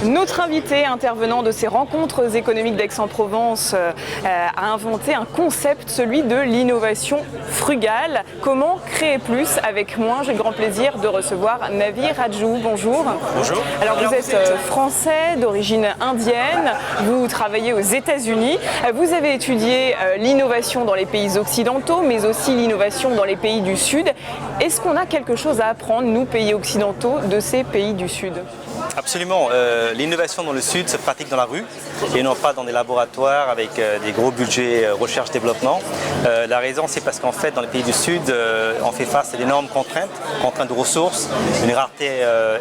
Notre invité intervenant de ces rencontres économiques d'Aix-en-Provence a inventé un concept, celui de l'innovation frugale. Comment créer plus avec moins? J'ai le grand plaisir de recevoir Navi Rajou. Bonjour. Bonjour. Alors vous êtes français d'origine indienne, vous travaillez aux États-Unis, vous avez étudié l'innovation dans les pays occidentaux, mais aussi l'innovation dans les pays du Sud. Est-ce qu'on a quelque chose à apprendre, nous, pays occidentaux, de ces pays du Sud? Absolument. L'innovation dans le Sud se pratique dans la rue et non pas dans des laboratoires avec des gros budgets recherche-développement. La raison, c'est parce qu'en fait, dans les pays du Sud, on fait face à d'énormes contraintes de ressources, une rareté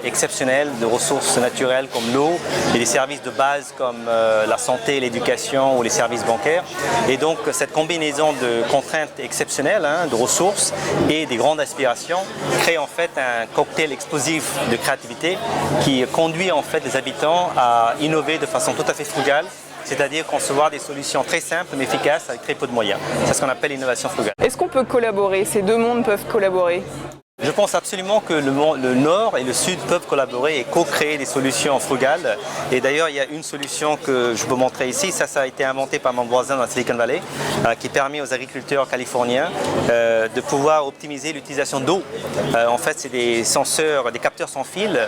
exceptionnelle de ressources naturelles comme l'eau et des services de base comme la santé, l'éducation ou les services bancaires. Et donc, cette combinaison de contraintes exceptionnelles, de ressources et des grandes aspirations crée en fait un cocktail explosif de créativité qui conduit en fait les habitants à innover de façon tout à fait frugale, c'est-à-dire concevoir des solutions très simples mais efficaces avec très peu de moyens. C'est ce qu'on appelle l'innovation frugale. Est-ce qu'on peut collaborer? Ces deux mondes peuvent collaborer? Je pense absolument que le Nord et le Sud peuvent collaborer et co-créer des solutions frugales. Et d'ailleurs, il y a une solution que je peux montrer ici. Ça a été inventé par mon voisin dans la Silicon Valley, qui permet aux agriculteurs californiens de pouvoir optimiser l'utilisation d'eau. En fait, c'est des senseurs, des capteurs sans fil,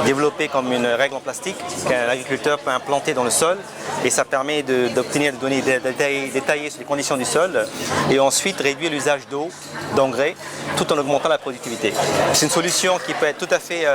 développés comme une règle en plastique qu'un agriculteur peut implanter dans le sol. Et ça permet d'obtenir des données détaillées sur les conditions du sol et ensuite réduire l'usage d'eau, d'engrais, tout en augmentant la productivité. C'est une solution qui peut être tout à fait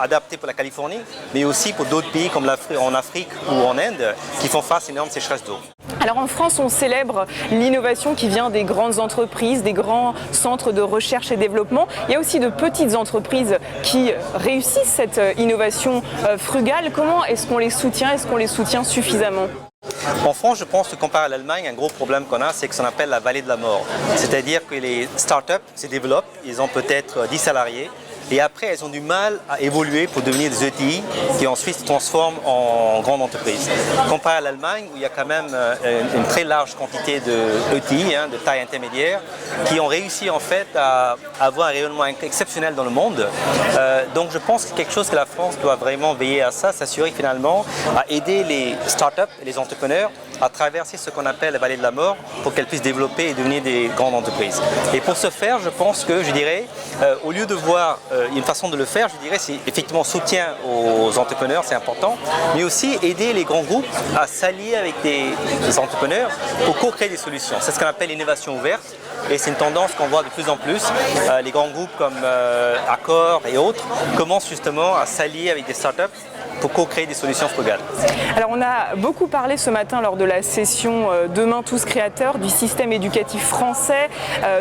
adaptée pour la Californie, mais aussi pour d'autres pays comme en Afrique ou en Inde qui font face à une énorme sécheresse d'eau. Alors en France, on célèbre l'innovation qui vient des grandes entreprises, des grands centres de recherche et développement. Il y a aussi de petites entreprises qui réussissent cette innovation frugale. Comment est-ce qu'on les soutient? Est-ce qu'on les soutient suffisamment? En France, je pense que comparé à l'Allemagne, un gros problème qu'on a, c'est ce qu'on appelle la vallée de la mort. C'est-à-dire que les startups se développent, ils ont peut-être 10 salariés, et après, elles ont du mal à évoluer pour devenir des ETI qui ensuite se transforment en grandes entreprises. Comparé à l'Allemagne, où il y a quand même une très large quantité de ETI, de taille intermédiaire, qui ont réussi en fait à avoir un rayonnement exceptionnel dans le monde. Donc je pense que quelque chose que la France doit vraiment veiller à ça, s'assurer finalement à aider les startups et les entrepreneurs à traverser ce qu'on appelle la vallée de la mort pour qu'elles puissent développer et devenir des grandes entreprises. Et pour ce faire, je pense que, je dirais, au lieu de voir une façon de le faire, je dirais, c'est effectivement soutien aux entrepreneurs, c'est important, mais aussi aider les grands groupes à s'allier avec des entrepreneurs pour co-créer des solutions. C'est ce qu'on appelle l'innovation ouverte et c'est une tendance qu'on voit de plus en plus. Les grands groupes comme Accor et autres commencent justement à s'allier avec des startups pour co-créer des solutions frugales. Alors on a beaucoup parlé ce matin lors de la session Demain tous créateurs du système éducatif français,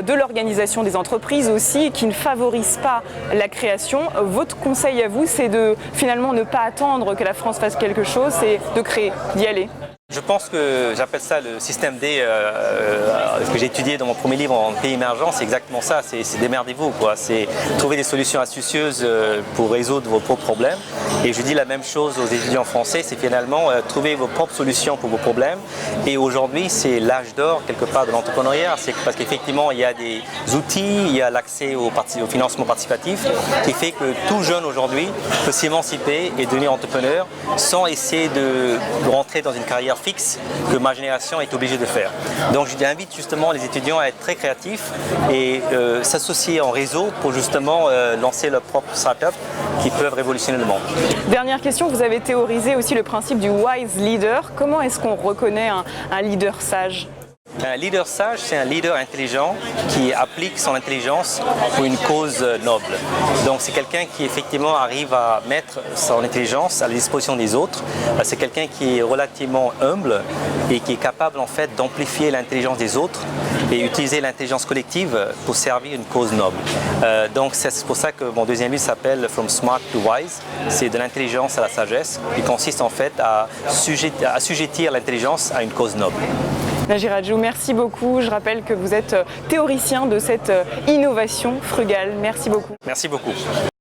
de l'organisation des entreprises aussi, qui ne favorise pas la création. Votre conseil à vous, c'est de finalement ne pas attendre que la France fasse quelque chose, c'est de créer, d'y aller. Je pense que j'appelle ça le système D que j'ai étudié dans mon premier livre en pays émergents, c'est exactement ça, c'est démerdez-vous, c'est trouver des solutions astucieuses pour résoudre vos propres problèmes. Et je dis la même chose aux étudiants français, c'est finalement trouver vos propres solutions pour vos problèmes. Et aujourd'hui, c'est l'âge d'or quelque part de l'entrepreneuriat, c'est parce qu'effectivement il y a des outils, il y a l'accès au financement participatif qui fait que tout jeune aujourd'hui peut s'émanciper et devenir entrepreneur sans essayer de rentrer dans une carrière fixe que ma génération est obligée de faire. Donc j'invite justement les étudiants à être très créatifs et s'associer en réseau pour justement lancer leurs propres startups qui peuvent révolutionner le monde. Dernière question, vous avez théorisé aussi le principe du wise leader. Comment est-ce qu'on reconnaît un leader sage ? Un leader sage, c'est un leader intelligent qui applique son intelligence pour une cause noble. Donc c'est quelqu'un qui effectivement arrive à mettre son intelligence à la disposition des autres. C'est quelqu'un qui est relativement humble et qui est capable en fait d'amplifier l'intelligence des autres et utiliser l'intelligence collective pour servir une cause noble. Donc c'est pour ça que mon deuxième livre s'appelle From Smart to Wise. C'est de l'intelligence à la sagesse qui consiste en fait à assujettir l'intelligence à une cause noble. Navi Rajou, merci beaucoup. Je rappelle que vous êtes théoricien de cette innovation frugale. Merci beaucoup. Merci beaucoup.